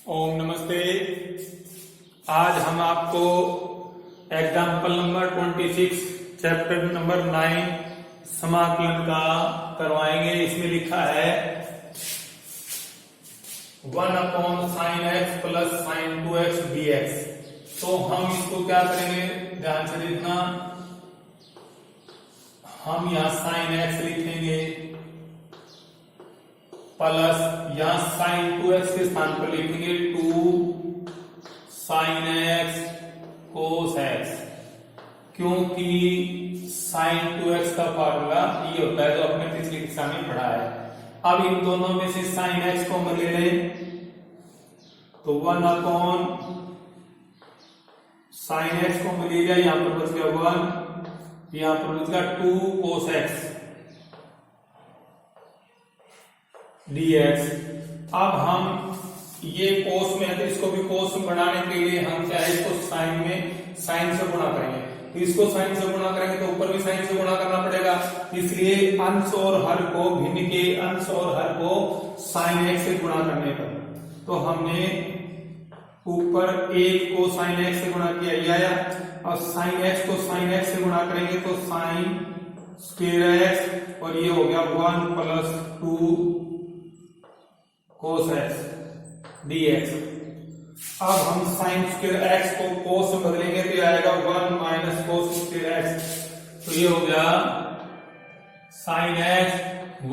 ओम नमस्ते। आज हम आपको एग्जाम्पल नंबर 26 चैप्टर नंबर 9 समाकलन का करवाएंगे। इसमें लिखा है 1/sin x plus sin 2x dx। तो हम इसको क्या करेंगे, ध्यान से देखना। हम यहां sin x लिखेंगे प्लस यहां sin 2x के स्थान पर लिखेंगे 2 sin x cos x, क्योंकि sin 2x का फॉर्मूला ये होता है जो अपने पिछली कक्षा में पढ़ा है। अब इन दोनों में से sin x को हम ले लें तो 1 sin x को हम ले लिया, यहां पर बच गया 1, यहां पर बच गया 2 cos x dx। अब हम ये कोस में है तो इसको भी कोस में बनाने के लिए हम क्या है, इसको साइन में साइन से गुणा करेंगे। तो इसको साइन से गुणा करेंगे तो ऊपर भी साइन से गुणा करना पड़ेगा, इसलिए अंश और हर को, भिन्न के अंश और हर को साइन एक्स से गुणा करने पर तो हमने ऊपर एक को साइन एक्स से गुणा किया, ये आया। और साइन एक्स को साइन एक्स से गुणा करेंगे तो साइन स्क्वायर एक्स, और ये हो गया 1 प्लस 2 cos x dx। अब हम sin स्क्वायर x को cos में बदलेंगे तो ये आएगा 1 माइनस cos स्क्वायर x। तो ये हो गया sin x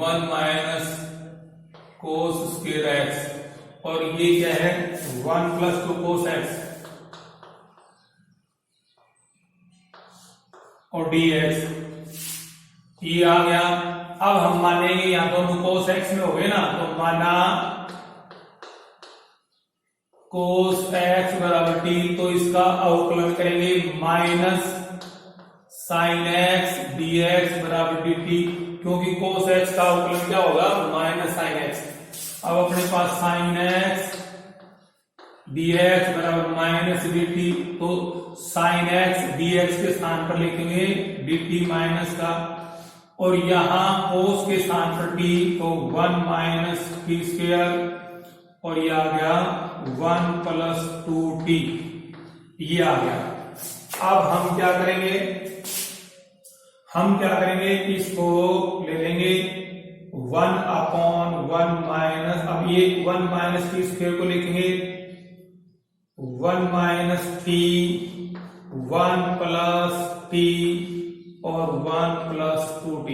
1 minus cos square x, और ये क्या है 1 प्लस 2 cos x और dx, ये आ गया। अब हम मानेंगे यहां दोनों cos x में हो गए ना, तो माना cos x बराबर t, तो इसका अवकलन करेंगे माइनस sin x dx बराबर dt, क्योंकि cos x का अवकलन क्या होगा, माइनस sin x। अब अपने पास sin x dx बराबर माइनस dt, तो sin x dx के स्थान पर लिखेंगे dt माइनस का, और यहां cos के स्थान पर t, तो 1 माइनस t स्क्वायर, और ये आ गया 1 प्लस 2t, ये आ गया। अब हम क्या करेंगे, इसको ले लेंगे 1/1 माइनस, अब ये 1 माइनस टी स्क्वायर को लिखेंगे 1 माइनस टी, 1 प्लस टी और 1 प्लस 2t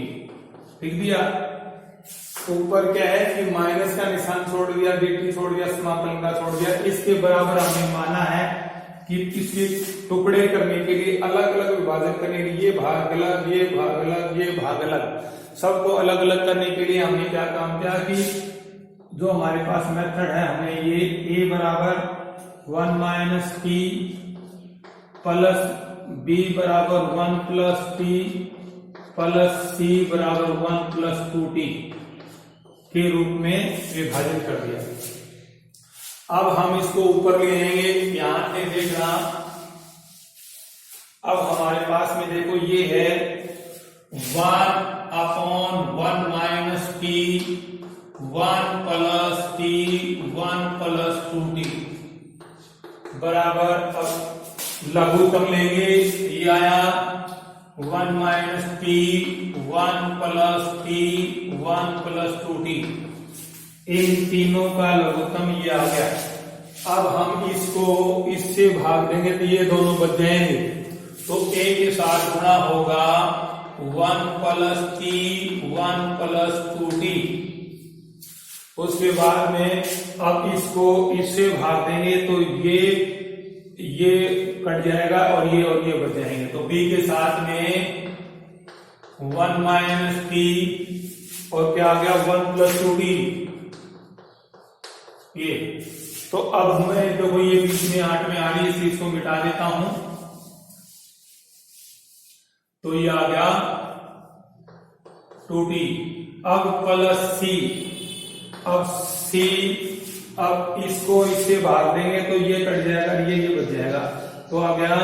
लिख दिया। ऊपर क्या है कि माइनस का निशान छोड़ दिया, dt छोड़ दिया, समाकलन का छोड़ दिया। इसके बराबर हमने माना है कि किसी टुकड़े करने के लिए, अलग अलग विभाजन करने के लिए, ये भाग अलग, ये भाग अलग, ये भाग अलग, सबको अलग अलग करने के लिए हमने क्या काम किया कि जो हमारे पास मेथड है, हमने ये a बराबर 1 माइनस टी प्लस b बराबर 1 प्लस टी प्लस c बराबर 1 प्लस 2t के रूप में विभाजन कर दिया। अब हम इसको ऊपर ले आएंगे, यहां से देखना। अब हमारे पास में देखो ये है 1/1 minus T 1 plus T 1 plus 2t बराबर, अब लघुत्तम लेंगे, ये आया 1 minus T 1 plus T 1 plus 2t, इन तीनों का लघुत्तम ये आ गया। अब हम इसको इससे भाग देंगे तो ये दोनों बच जाएंगे, तो a के साथ गुणा होगा 1 प्लस टी 1 प्लस 2t। उसके बाद में अब इसको इससे भाग देंगे तो ये कट जाएगा और ये बच जाएंगे, तो b के साथ में 1 माइनस टी और क्या आ गया 1 प्लस 2t, ये। तो अब मैं देखो ये बीच में 8 में आ रही है, इसको मिटा देता हूं, तो ये आ गया 2t। अब प्लस c, अब इसको इससे भाग देंगे तो ये कट जाएगा, ये बच जाएगा, तो आ गया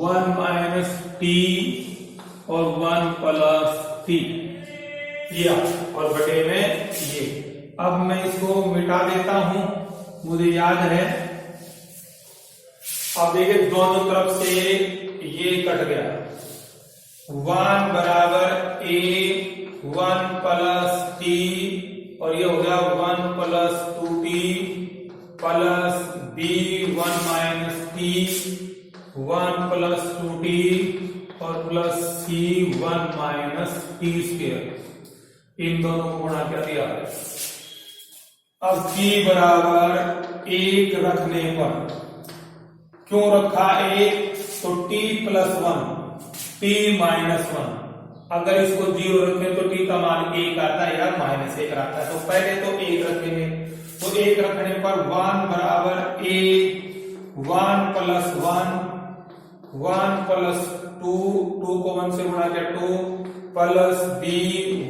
1 माइनस टी और 1 प्लस टी, ये और बटे में ये। अब मैं इसको मिटा देता हूं, मुझे याद है। अब देखिए दोनों तरफ से ये कट गया, 1 बराबर a 1 प्लस t, और ये हो गया 1 plus 2t plus b 1 minus t 1 plus 2t और plus c 1 minus t square. इन दोनों को गुणा कर दिया। अब t बराबर 1 रखने पर, क्यों रखा 1, तो t प्लस 1 t माइनस 1, अगर इसको 0 रखें तो t का मान 1 आता है या माइनस 1 आता है, तो पहले तो 1 रखेंगे। तो 1 रखने पर 1 बराबर a 1 प्लस 1 1 प्लस 2 2 को 1 से गुणा किया 2 plus b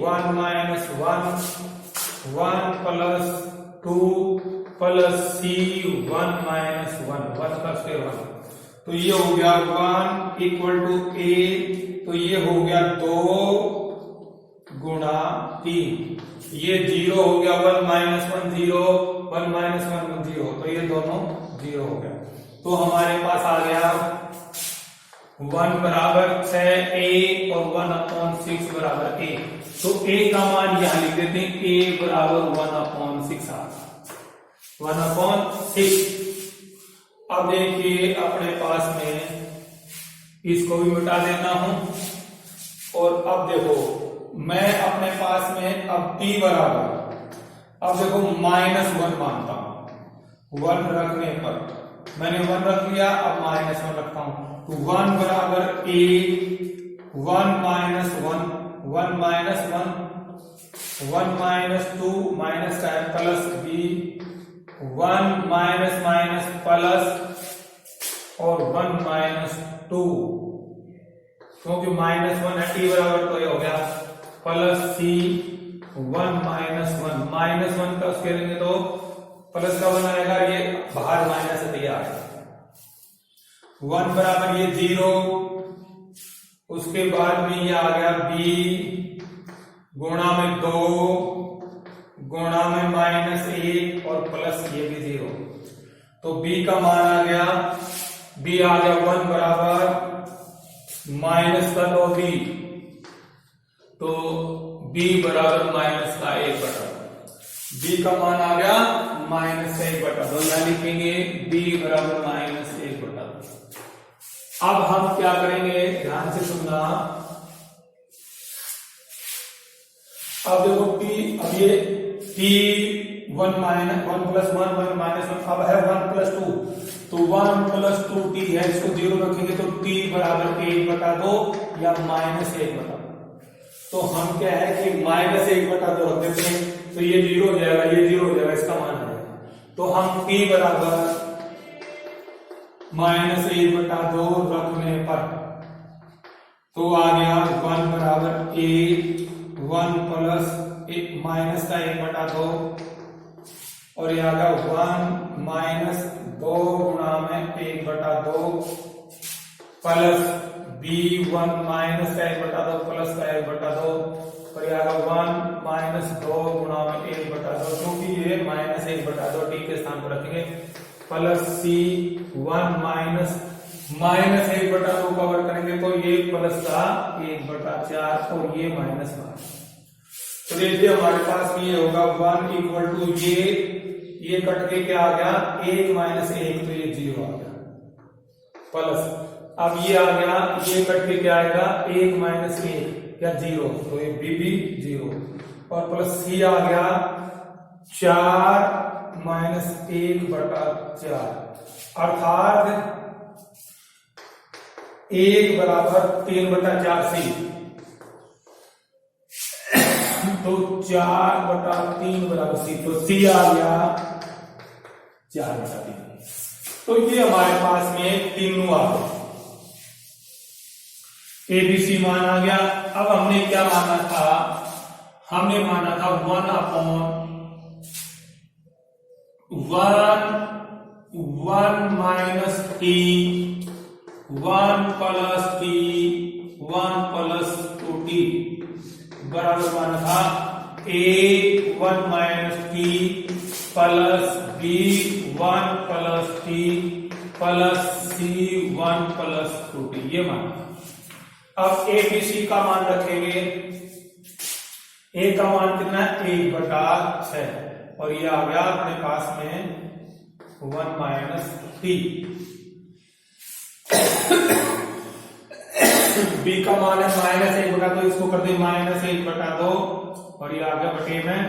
1 minus 1 1 plus 2 plus c 1 minus 1 1 का स्क्वायर 1। तो ये हो गया 1 इक्वल टू a, तो ये हो गया 2 गुणा 3, ये 0 हो गया, 1 माइनस 1 0 1 माइनस 1 0, तो ये दोनों 0 हो गया। तो हमारे पास आ गया 1 बराबर 6a और 1/6 बराबर a। तो a का मान यहां लिख देते हैं, a बराबर 1/6 आ गया, 1/6। अब देखिए अपने पास में इसको भी मिटा देता हूं, और अब देखो मैं अपने पास में अब t बराबर, अब देखो -1 मानता हूं, 1 रखने पर मैंने 1 रख लिया, अब -1 रखता हूं, तो 1 बराबर a 1 minus 1 1 minus 1 1 minus 2 minus का है plus b 1 minus minus plus और 1 माइनस 2, क्योंकि -1 है t बराबर, तो ये हो गया प्लस c 1 माइनस 1 -1 का स्क्वायर लेंगे तो प्लस का 1 आएगा, ये बाहर माइनस है दिया है। 1 बराबर ये 0, उसके बाद में ये आ गया b गुणा में 2 गुणा में -1 और प्लस ये भी 0, तो b का मान आ गया, b आ गया 1 बराबर माइनस का 2 b, तो b बराबर माइनस का 1 बटा, b का मान आ गया -1 बटा 2, यहाँ लिखेंगे b बराबर -1 बटा 2। अब हम क्या करेंगे, ध्यान से सुनना। अब देखो t, अब ये t 1 माइनस 1 प्लस 1 1 माइनस 1, अब है 1 प्लस 2, तो 1 प्लस 2t है, इसको 0 रखेंगे तो t बराबर 1 बटा 2 या -1 बटा 2। तो हम क्या है कि -1 बटा 2 रख देते हैं, तो ये 0 हो जाएगा, ये 0 हो जाएगा, इसका मान है, तो हम t बराबर -1 बटा 2 रखने पर, तो आ गया 1 बराबर a 1 प्लस माइनस का 1 बटा 2, और ये आ गया 1 माइनस 2 गुणा में 1 बटा 2 प्लस b 1 माइनस का 1 बटा 2 प्लस का 1 बटा 2, और ये आ गया 1 माइनस 2 गुणा में 1 बटा 2, क्योंकि ये -1 बटा 2 t के स्थान पर रखेंगे, प्लस c 1 माइनस -1 बटा 2 का वर्ग करेंगे तो ये प्लस का 1 बटा 4 और ये -5। तो देखिए हमारे पास ये होगा 1 इक्वल टू ये कट के क्या आ गया 1 माइनस 1, तो ये 0 आ गया, प्लस अब ये आ गया, ये कट के क्या आएगा 1 माइनस 1 या 0, तो ये b 0, और प्लस c आ गया 4 माइनस 1 बटा 4, अर्थात 1 बराबर 3 बटा 4 c, तो 4 बटा 3 बराबर c, तो c आ गया 4 बटा 3। तो ये हमारे पास में तीनों आ गए, ABC मान आ गया। अब हमने क्या माना था, हमने माना था 1 minus t 1 plus t 1 plus 2t बराबर माना था a 1 minus t plus b 1 plus t plus c 1 plus 2t, ये मान। अब ए बी सी का मान रखेंगे। ए का मान कितना है 1/6 और ये आ गया अपने पास में 1 माइनस टी। बी का मान है -1/2, इसको कर दे -1/2 और ये आ गया बटे में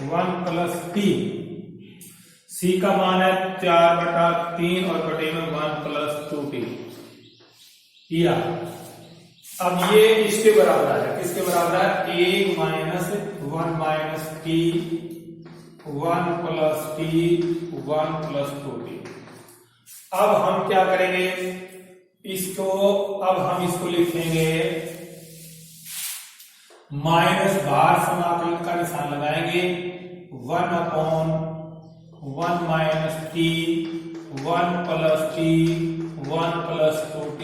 1 प्लस टी। सी का मान है 4/3 और बटे में 1 प्लस 2t। अब ये इसके बराबर है, किसके बराबर है 1 minus 1 minus T 1 plus T 1 plus 2t। अब हम क्या करेंगे इसको, अब हम इसको लिखेंगे माइनस बाहर समाकलन का निशान लगाएंगे 1/1 minus T 1 plus T 1 plus 2t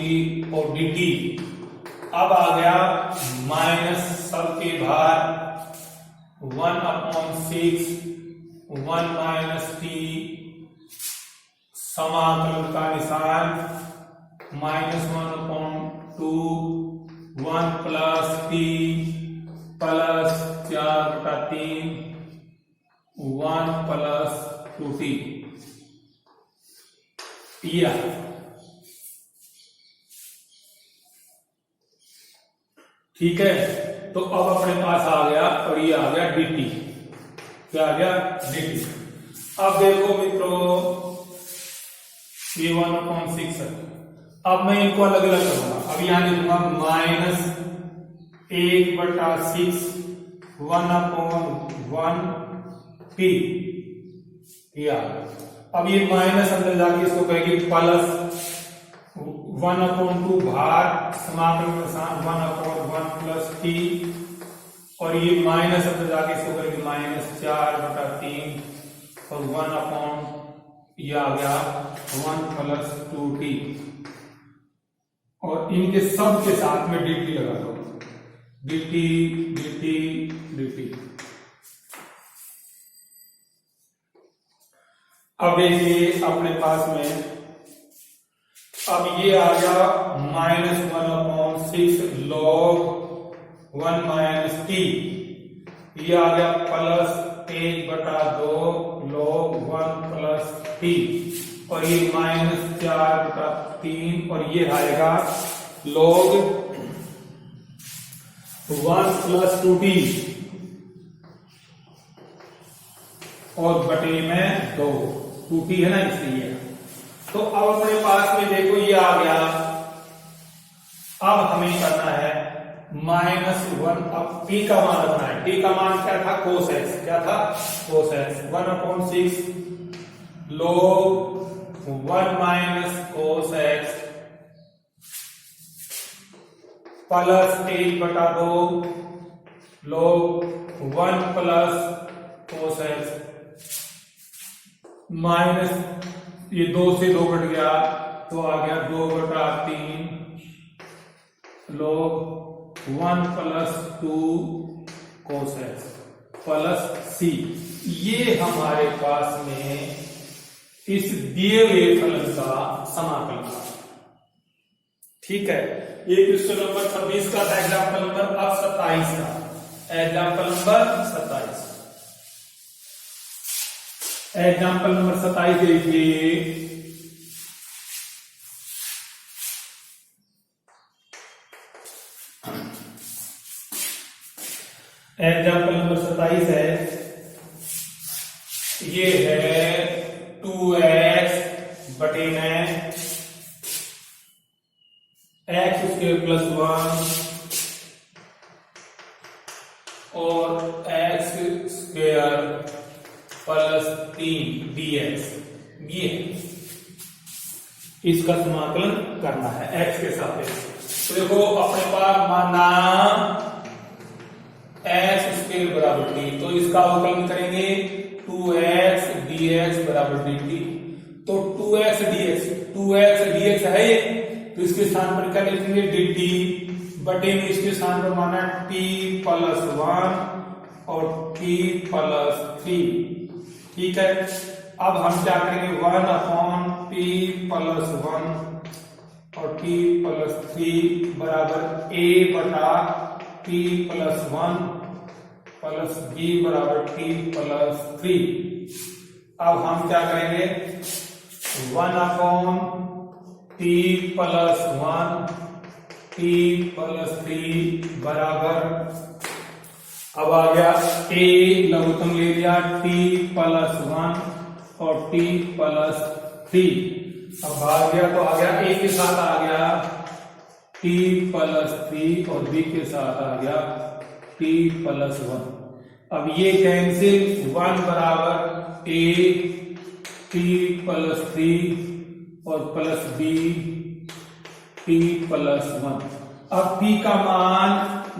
और dt। अब आ गया माइनस सबके बाहर 1/6 1 माइनस टी समाकलन का निशान -1/2 1 plus t plus 4/3 1 plus 2t। ठीक है, तो अब अपने पास आ गया और ये आ गया dt। क्या आ गया dt। अब देखो मित्रों ये 1/6 है। अब मैं इनको अलग अलग करूंगा। अब यहां लिखूंगा -1/6 1/1 t। अब ये माइनस अंदर जाके इसको कहेगी प्लस 1/2 भार समाकलन के साथ 1/1 प्लस टी और ये माइनस अंदर जाके इसको करेगी -4/3 और 1/, ये आ गया 1 प्लस 2t और इनके सब के साथ में dt लगा दो, dt dt dt। अब देखिए अपने पास में अब ये आ गया -1/6 log 1 माइनस टी, ये आ गया प्लस 1/2 log 1 प्लस टी और ये -4/3 और ये आएगा log 1 प्लस 2t और बटे में 2t है ना, इसलिए। तो अब अपने पास में देखो ये आ गया। अब हमें करना है -1, अब t का मान रखना है। t का मान क्या था cos x, क्या था cos x 1/6 log 1 minus cos x plus 1/2 log 1 plus cos x minus ये 2 से 2 कट गया तो आ गया 2/3 log 1 plus 2 cos x plus c। ये हमारे पास में इस दिए हुए फलन का समाकलन था। ठीक है, ये क्वेश्चन नंबर 26 का था। एग्जाम्पल नंबर अब 27 का, एग्जाम्पल नंबर 27। एग्जाम्पल नंबर 27 देखिए। एग्जाम्पल नंबर 27 है, ये है 2x बटे में x² प्लस 1 और x² प्लस 3 dx। ये इसका समाकलन करना है x के सापेक्ष। तो देखो अपने पास माना x² बराबर t, तो इसका अवकलन करेंगे 2x dx बराबर dt। तो 2x dx है ये, तो इसके स्थान पर क्या लिखेंगे dt बटे में इसके स्थान पर माना t प्लस 1 और t प्लस 3। ठीक है, अब हम क्या करेंगे 1 अपॉन t प्लस 1 और t प्लस 3 बराबर a बटा t प्लस 1 प्लस b बराबर t प्लस 3। अब हम क्या करेंगे 1 upon t plus 1 t plus 3 बराबर, अब आ गया a लघुत्तम ले लिया t प्लस 1 और t प्लस 3। अब भाग गया तो आ गया a के साथ आ गया t प्लस 3 और b के साथ आ गया t प्लस 1। अब ये कैंसिल, 1 बराबर a t प्लस 3 और प्लस b t प्लस 1। अब t का मान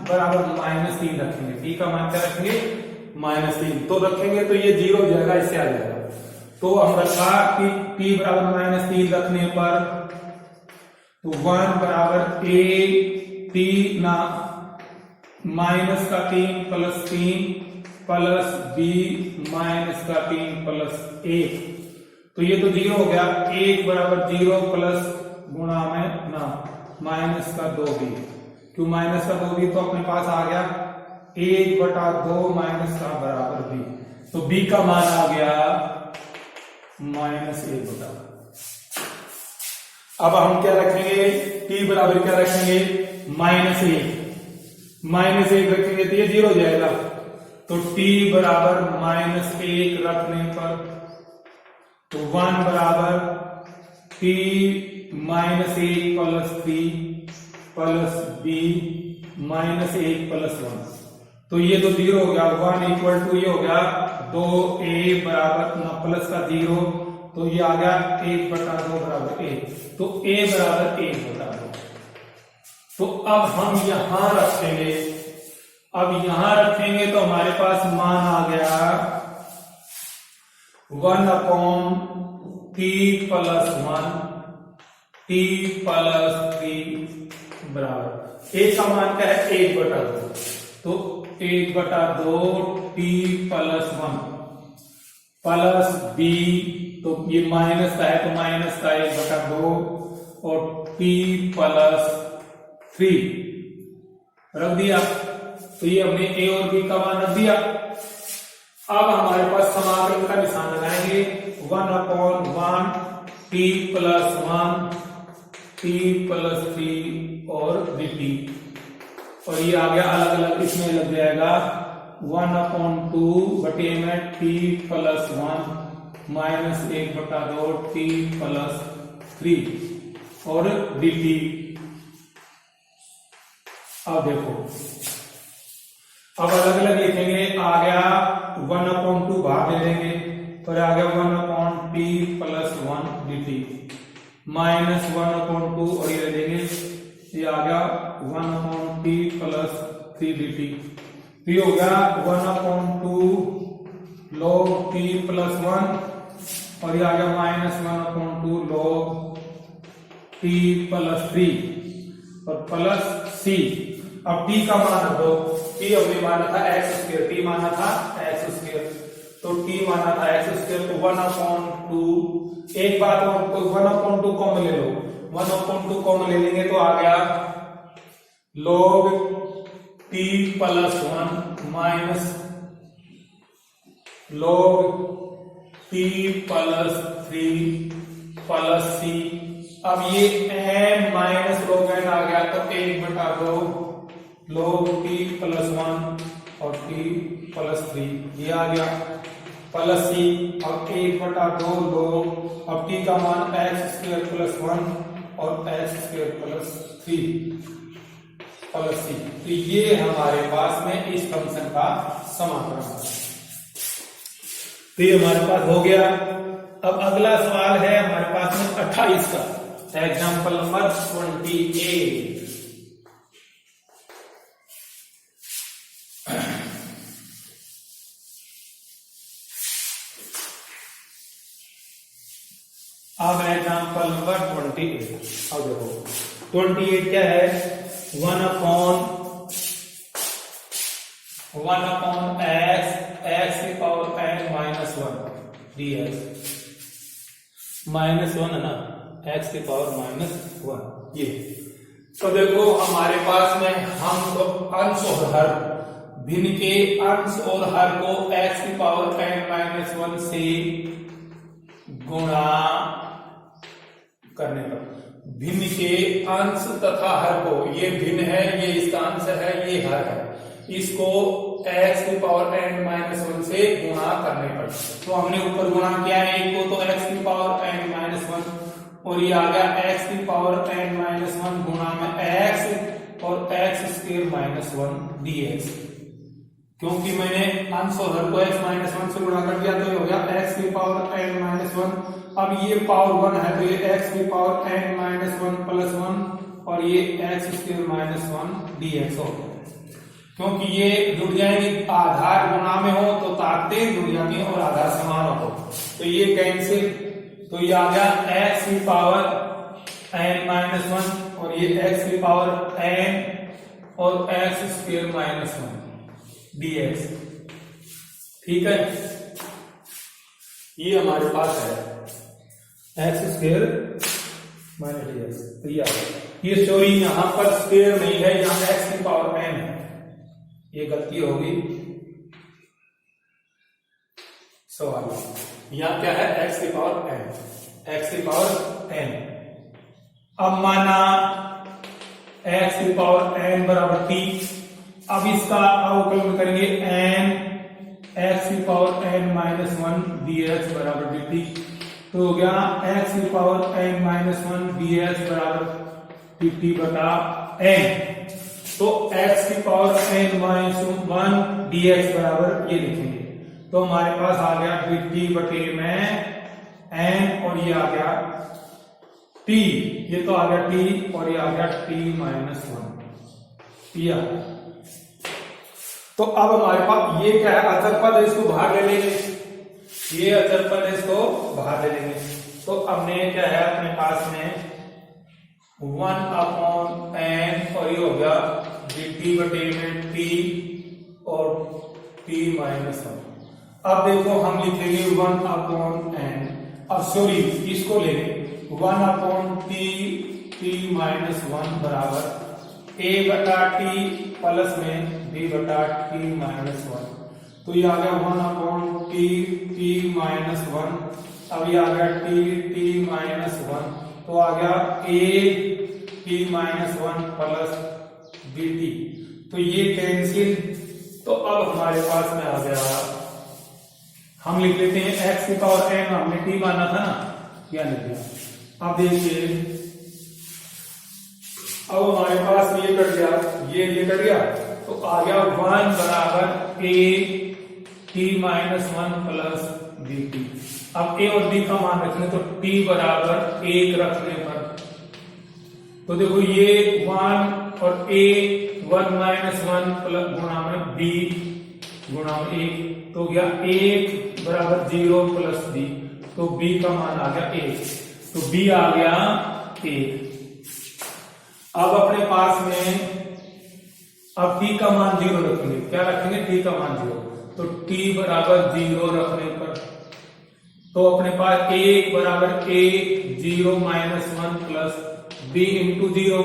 बराबर -3 रखेंगे। t का मान क्या रखेंगे -3, तो रखेंगे तो ये 0 हो जाएगा, इससे आ जाएगा। तो हम रखा कि t बराबर -3 रखने पर तो 1 बराबर a t ना माइनस का 3 प्लस 3 प्लस b माइनस का 3 प्लस 1, तो ये तो 0 हो गया। 1 बराबर 0 प्लस गुणा में ना माइनस का 2b, क्यों माइनस का 2b, तो अपने पास आ गया 1 बटा 2 माइनस का बराबर b, तो b का मान आ गया -1 बटा। अब हम क्या रखेंगे t बराबर क्या रखेंगे -1 रखेंगे तो ये 0 हो जाएगा। तो t बराबर -1 रखने पर तो 1 बराबर t -1 plus 3 plus b -1 plus 1, तो ये तो 0 हो गया। 1 इक्वल टू ये हो गया 2a बराबर ना प्लस का 0, तो ये आ गया 1 बटा 2 बराबर 1, तो a बराबर 1 बटा 2। तो अब हम यहां रखेंगे, अब यहां रखेंगे तो हमारे पास मान आ गया 1 upon t plus 1 t plus 3 बराबर a का मान क्या है 1 बटा 2, तो 1 बटा 2 t प्लस 1 प्लस b, तो ये माइनस का है तो माइनस का 1 बटा 2 और t प्लस 3 रख दिया। तो ये हमने a और b का मान रख दिया। अब हमारे पास समाकलन का निशान लगाएंगे 1 upon 1 t plus 1 t plus 3 और dt, और ये आ गया अलग अलग, इसमें लग जाएगा 1 अपॉन 2 बटे में t प्लस 1 माइनस 1 बटा 2 t प्लस 3 और dt। अब देखो, अब अलग अलग लिखेंगे, आ गया 1 अपॉन 2 बाहर ले लेंगे, और आ गया 1 upon t plus 1 dt minus 1 upon 2 और ये ले लेंगे, ये आ गया 1 अपॉन t प्लस 3 dt, तो ये हो गया 1 अपॉन 2 log t प्लस 1 और ये आ गया minus 1 upon 2 log t plus 3 और प्लस c। अब t का मान रखो, t हमने माना था x स्क्वायर, t माना था x स्क्वायर, तो t माना था x स्क्वायर, तो 1 अपॉन 2, एक बात और, तो 1 अपॉन 2 कॉमन ले लो, 1 अपॉन 2 कॉमन ले लेंगे तो आ गया log t plus 1 minus log t plus 3 plus c। अब ये m माइनस log n आ गया, तो 1 बटा 2 log t प्लस 1 और t प्लस 3 ये आ गया प्लस c। अब 1 बटा 2 log, अब t का मान x स्क्वायर प्लस 1 और x square plus 3 plus c, तो ये हमारे पास में इस फंक्शन का समाकलन है। तो ये हमारे पास हो गया। अब अगला सवाल है हमारे पास में 28 का, एग्जाम्पल नंबर 28। अब एग्जाम्पल नंबर 28। अब देखो 28 क्या है, 1 अपॉन 1/x x की पावर n माइनस 1 dx, -1 है ना, x की पावर -1 ये। तो देखो हमारे पास में हम तो अंश और हर, भिन्न के अंश और हर को x की पावर n-1 से गुणा करने पर, भिन्न के अंश तथा हर को, ये भिन्न है, ये इसका अंश है, ये हर है, इसको x की पावर n-1 से गुणा करने पर, तो हमने ऊपर गुणा किया है एक को, तो x की पावर n-1 और ये आ गया x की पावर n-1 गुणा में x और x² - 1 dx, क्योंकि मैंने अंश और हर को x-1 से गुणा कर दिया तो ये हो गया x की पावर n-1। अब ये पावर 1 है तो ये x की पावर n-1 प्लस 1 और ये x² - 1 dx हो गया, क्योंकि ये जुड़ जाएंगे, आधार गुणा में हो तो ताकतें जुड़ जाएंगी और आधार समान हो तो ये कैंसिल, तो ये आ गया x की पावर n-1 और ये x की पावर n और x² - 1 dx, ठीक है, ये हमारे पास है x² - dx। तो ये आ गया, ये सॉरी यहां पर स्क्वायर नहीं है, यहां x की पावर n है, ये गलती होगी सवाल। यहां क्या है, x की पावर n, x की पावर n। अब माना x की पावर n बराबर t, अब इसका अवकलन करेंगे n x की पावर n-1 dx बराबर dt, तो हो गया x की पावर n-1 dx बराबर dt बटा n, तो x की पावर n-1 dx बराबर ये लिखेंगे, तो हमारे पास आ गया dt बटे में n और ये आ गया t, ये तो आ गया t और ये आ गया t-1 या। तो अब हमारे पास ये क्या है, अचर पद है, इसको बाहर ले लेंगे, ये अचर पद है, इसको बाहर ले लेंगे, तो हमने क्या है अपने पास में 1/n और ये हो गया dt बटे में t और t-1। अब देखो हम लिखेंगे 1/n, अब सॉरी इसको ले लें 1/t बराबर a बटा t प्लस में b बटा t-1, तो ये आ गया 1/t-1, अब ये आ गया t-1, तो आ गया a-t-1 प्लस bt, तो ये कैंसिल, तो अब हमारे पास में आ गया, हम लिख लेते हैं x की पावर n, हमने t माना था ना, क्या लिख दिया। अब देखिए अब हमारे पास ये कट गया, ये कट गया, तो आ गया 1 बराबर a-t-1 प्लस dt। अब a और b का मान रखने, तो t बराबर 1 रखने पर, तो देखो ये 1 और a 1-1 प्लस गुणा में b गुणा में 1, तो गया 1 बराबर 0 प्लस b, तो b का मान आ गया 1, तो b आ गया 1। अब अपने पास में अब t का मान 0 रखेंगे, क्या रखेंगे, t का मान 0, तो t बराबर 0 रखने पर, तो अपने पास 1 बराबर a 0-1 प्लस b इंटू 0,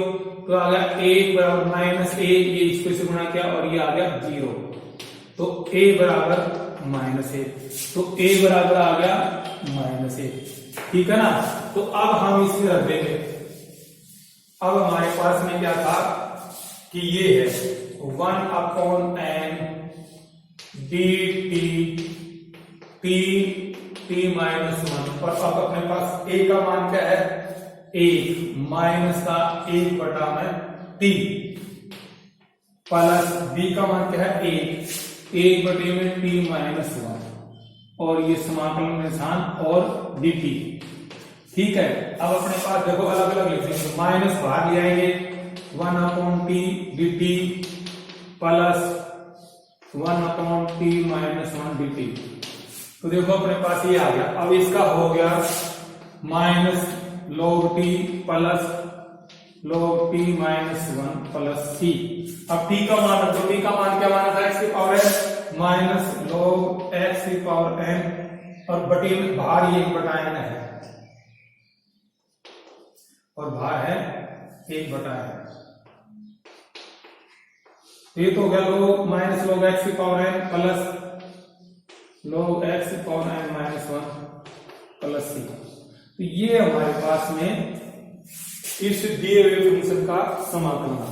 तो आ गया 1 बराबर माइनस a, ये इसको से गुणा किया और ये आ गया 0, तो a बराबर -1, तो a बराबर आ गया -1, ठीक है ना। तो अब हम इसे रख देंगे, अब हमारे पास में क्या था कि ये है 1/n dt t-1, और अब अपने पास a का मान क्या है, 1 माइनस का 1 बटा में t प्लस b का मान क्या है 1 बटे में t-1 और ये समाकलन निशान और dt, ठीक है। अब अपने पास देखो अलग अलग लिखेंगे, तो माइनस बाहर ले आएंगे 1/t dt plus 1/t-1 dt, तो देखो अपने पास ये आ गया। अब इसका हो गया minus log t plus log p minus 1 plus C. अब t का मान रखो, t का मान क्या माना था, x की पावर है माइनस log x की पावर n, और बटे में भार ये 1/n है, और भार है 1/n। ये तो हो गया log माइनस log x की power n plus log x की पावर n माइनस 1 प्लस सी। तो ये हमारे पास में इस दिए हुए फंक्शन का समाकलन है।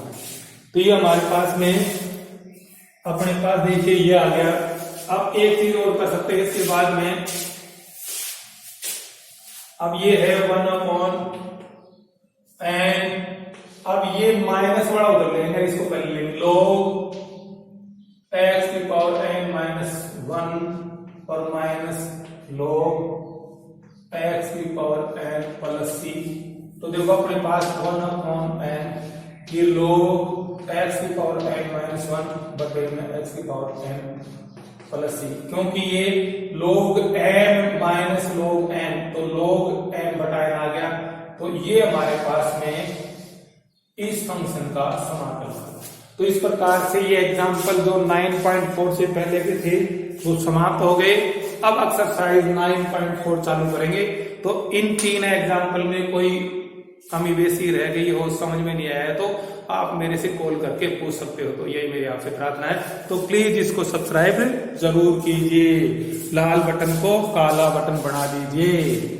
तो ये हमारे पास में अपने पास देखिए ये आ गया। अब एक चीज और कर सकते हैं इसके बाद में, अब ये है 1/n, अब ये माइनस वाला उधर लेंगे, इसको पहले लेंगे log x की पावर n माइनस 1 और माइनस log x की पावर n प्लस सी। तो देखो अपने पास 1/n, ये log x की पावर n माइनस 1 बटे में x की पावर n प्लस सी, क्योंकि ये log m minus log n, तो log m बटा n आ गया। तो ये हमारे पास में इस फंक्शन का समाकलन है। तो इस प्रकार से ये एग्जाम्पल जो 9.4 से पहले के थे वो समाप्त हो गए। अब एक्सरसाइज 9.4 चालू करेंगे। तो इन 3 एग्जाम्पल में कोई कमी बेसी रह गई हो, समझ में नहीं आया, तो आप मेरे से कॉल करके पूछ सकते हो। तो यही मेरी आपसे प्रार्थना है। तो प्लीज इसको सब्सक्राइब जरूर कीजिए, लाल बटन को काला बटन बना दीजिए।